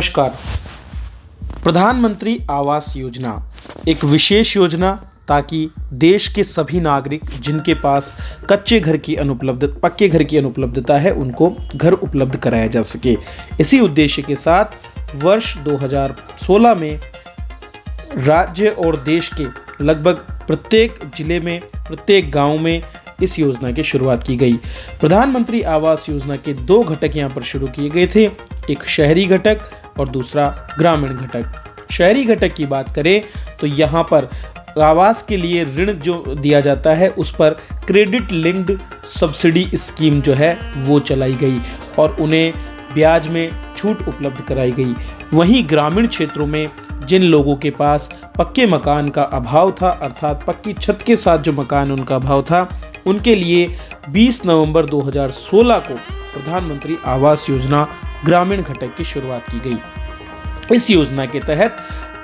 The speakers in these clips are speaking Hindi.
नमस्कार। प्रधानमंत्री आवास योजना एक विशेष योजना ताकि देश के सभी नागरिक जिनके पास पक्के घर की अनुपलब्धता है उनको घर उपलब्ध कराया जा सके। इसी उद्देश्य के साथ वर्ष 2016 में राज्य और देश के लगभग प्रत्येक जिले में, प्रत्येक गांव में इस योजना की शुरुआत की गई। प्रधानमंत्री आवास योजना के दो घटक यहाँ पर शुरू किए गए थे, एक शहरी घटक और दूसरा ग्रामीण घटक। शहरी घटक की बात करें तो यहाँ पर आवास के लिए ऋण जो दिया जाता है उस पर क्रेडिट लिंक्ड सब्सिडी स्कीम जो है वो चलाई गई और उन्हें ब्याज में छूट उपलब्ध कराई गई। वहीं ग्रामीण क्षेत्रों में जिन लोगों के पास पक्के मकान का अभाव था, अर्थात पक्की छत के साथ जो मकान उनका अभाव था, उनके लिए 20 नवंबर 2016 को प्रधानमंत्री आवास योजना ग्रामीण घटक की शुरुआत की गई। इस योजना के तहत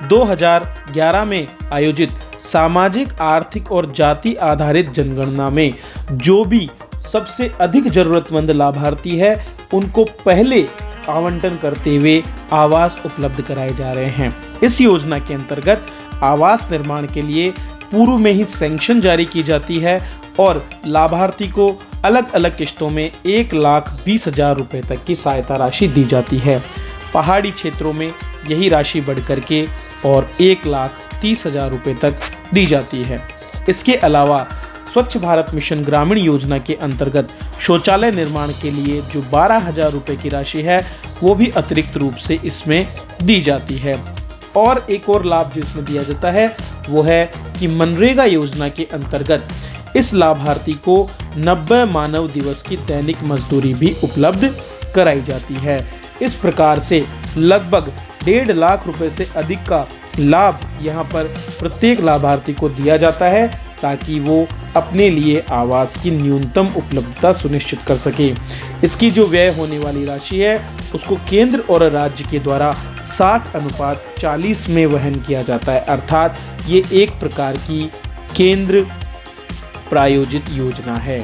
2011 में आयोजित सामाजिक, आर्थिक और जाति आधारित जनगणना में जो भी सबसे अधिक जरूरतमंद लाभार्थी है उनको पहले आवंटन करते हुए आवास उपलब्ध कराए जा रहे हैं। इस योजना के अंतर्गत आवास निर्माण के लिए पूर्व में ही सैंक्शन जारी की जाती है और लाभार्थी को अलग अलग किश्तों में 1,20,000 रुपए तक की सहायता राशि दी जाती है। पहाड़ी क्षेत्रों में यही राशि बढ़कर के और 1,30,000 रुपए तक दी जाती है। इसके अलावा स्वच्छ भारत मिशन ग्रामीण योजना के अंतर्गत शौचालय निर्माण के लिए जो 12,000 रुपए की राशि है वो भी अतिरिक्त रूप से इसमें दी जाती है। और एक और लाभ जो इसमें दिया जाता है वो है कि मनरेगा योजना के अंतर्गत इस लाभार्थी को 90 मानव दिवस की दैनिक मजदूरी भी उपलब्ध कराई जाती है। इस प्रकार से लगभग 1.5 लाख रुपए से अधिक का लाभ यहाँ पर प्रत्येक लाभार्थी को दिया जाता है ताकि वो अपने लिए आवास की न्यूनतम उपलब्धता सुनिश्चित कर सके। इसकी जो व्यय होने वाली राशि है उसको केंद्र और राज्य के द्वारा 60:40 में वहन किया जाता है, अर्थात ये एक प्रकार की केंद्र प्रायोजित योजना है।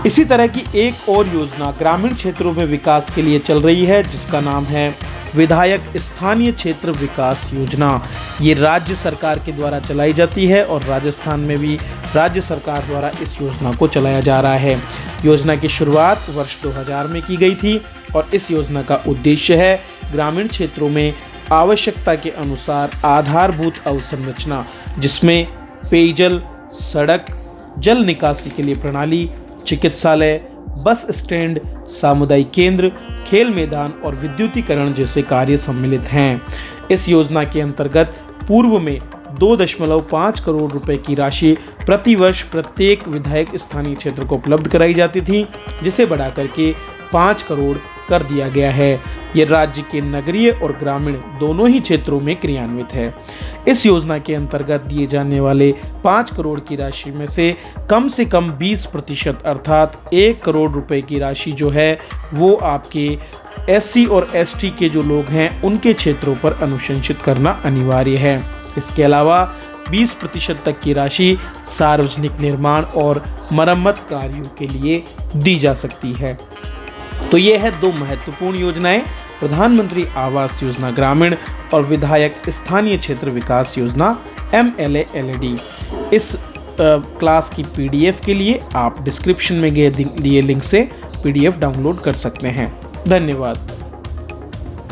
इसी तरह की एक और योजना ग्रामीण क्षेत्रों में विकास के लिए चल रही है जिसका नाम है विधायक स्थानीय क्षेत्र विकास योजना। ये राज्य सरकार के द्वारा चलाई जाती है और राजस्थान में भी राज्य सरकार द्वारा इस योजना को चलाया जा रहा है। योजना की शुरुआत वर्ष 2000 में की गई थी और इस योजना का उद्देश्य है ग्रामीण क्षेत्रों में आवश्यकता के अनुसार आधारभूत अवसंरचना जिसमें पेयजल, सड़क, जल निकासी के लिए प्रणाली, चिकित्सालय, बस स्टैंड, सामुदायिक केंद्र, खेल मैदान और विद्युतीकरण जैसे कार्य सम्मिलित हैं। इस योजना के अंतर्गत पूर्व में 2.5 करोड़ रुपए की राशि प्रति वर्ष प्रत्येक विधायक स्थानीय क्षेत्र को उपलब्ध कराई जाती थी, जिसे बढ़ाकर के 5 करोड़ कर दिया गया है। ये राज्य के नगरीय और ग्रामीण दोनों ही क्षेत्रों में क्रियान्वित है। इस योजना के अंतर्गत दिए जाने वाले 5 करोड़ की राशि में से कम 20% अर्थात 1 करोड़ रुपए की राशि जो है वो आपके SC और ST के जो लोग हैं उनके क्षेत्रों पर अनुशंसित करना अनिवार्य है। इसके अलावा 20% तक की राशि सार्वजनिक निर्माण और मरम्मत कार्यों के लिए दी जा सकती है। तो ये है दो महत्वपूर्ण योजनाएं, प्रधानमंत्री आवास योजना ग्रामीण और विधायक स्थानीय क्षेत्र विकास योजना MLA-LAD। इस क्लास की PDF के लिए आप डिस्क्रिप्शन में दिए लिंक से PDF डाउनलोड कर सकते हैं। धन्यवाद।